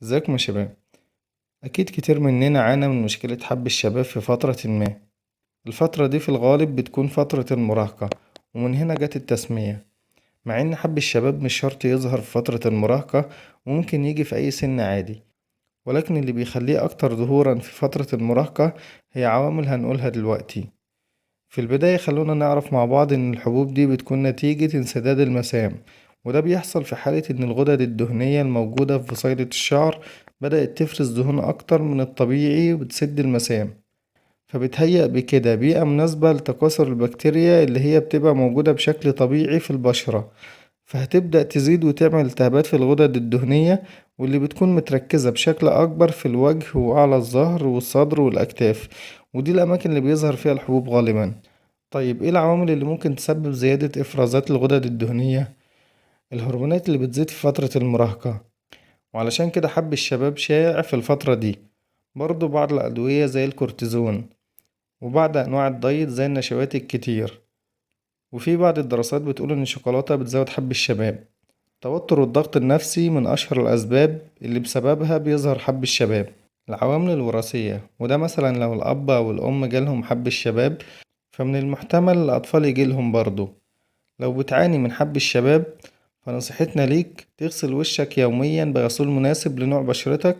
ازيكم يا شباب؟ أكيد كتير مننا عانى من مشكلة حب الشباب في فترة ما. الفترة دي في الغالب بتكون فترة المراهقة، ومن هنا جت التسمية. مع إن حب الشباب مش شرط يظهر في فترة المراهقة، وممكن يجي في أي سن عادي، ولكن اللي بيخليه أكتر ظهورا في فترة المراهقة هي عوامل هنقولها دلوقتي. في البداية خلونا نعرف مع بعض إن الحبوب دي بتكون نتيجة انسداد المسام، وده بيحصل في حالة إن الغدد الدهنية الموجودة في بصيلة الشعر بدأت تفرز دهون أكتر من الطبيعي وتسد المسام، فبتهيأ بكده بيئة مناسبة لتكاثر البكتيريا اللي هي بتبقى موجودة بشكل طبيعي في البشرة، فهتبدأ تزيد وتعمل التهابات في الغدد الدهنية، واللي بتكون متركزة بشكل أكبر في الوجه وأعلى الظهر والصدر والأكتاف، ودي الأماكن اللي بيظهر فيها الحبوب غالبا. طيب ايه العوامل اللي ممكن تسبب زيادة افرازات الغدد الدهنية؟ الهرمونات اللي بتزيد في فترة المراهقة، وعلشان كده حب الشباب شائع في الفترة دي. برضو بعض الأدوية زي الكورتيزون، وبعض أنواع الدايت زي النشويات الكتير، وفي بعض الدراسات بتقول إن الشوكولاتة بتزود حب الشباب. التوتر والضغط النفسي من أشهر الأسباب اللي بسببها بيظهر حب الشباب. العوامل الوراثية، وده مثلا لو الأب أو الأم جالهم حب الشباب فمن المحتمل الأطفال يجيلهم برضه. لو بتعاني من حب الشباب فنصيحتنا ليك تغسل وشك يوميا بغسول مناسب لنوع بشرتك،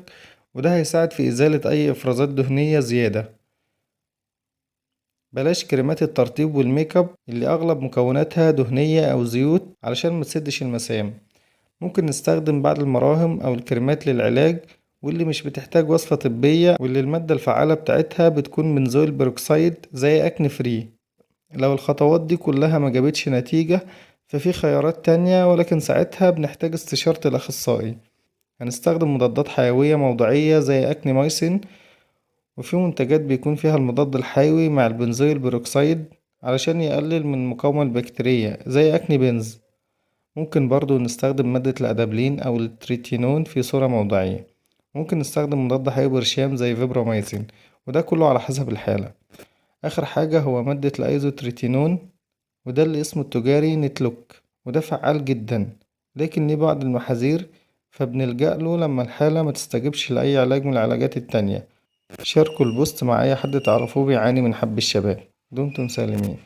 وده هيساعد في إزالة أي إفرازات دهنية زيادة. بلاش كريمات الترطيب والميك اب اللي أغلب مكوناتها دهنية أو زيوت علشان متسدش المسام. ممكن نستخدم بعض المراهم أو الكريمات للعلاج واللي مش بتحتاج وصفة طبية، واللي المادة الفعالة بتاعتها بتكون بنزويل بيروكسيد زي أكن فري. لو الخطوات دي كلها ما جابتش نتيجة ففي خيارات تانية، ولكن ساعتها بنحتاج استشارة الأخصائي. هنستخدم مضادات حيوية موضعية زي أكنيمايسين، وفي منتجات بيكون فيها المضاد الحيوي مع البنزويل بيروكسيد علشان يقلل من المقاومة البكتيرية زي أكني بنز. ممكن برضو نستخدم مادة الأدابلين أو التريتينون في صورة موضعية. ممكن نستخدم مضاد حيوي برشام زي فيبرومايسين، وده كله على حسب الحالة. آخر حاجة هو مادة الأيزوتريتينون، وده اللي اسمه التجاري نتلوك، وده فعال جدا لكن ليه بعض المحاذير، فبنلجأ له لما الحالة ما تستجبش لأي علاج من العلاجات التانية. شاركوا البوست مع أي حد تعرفوه بيعاني من حب الشباب. دمتم سالمين.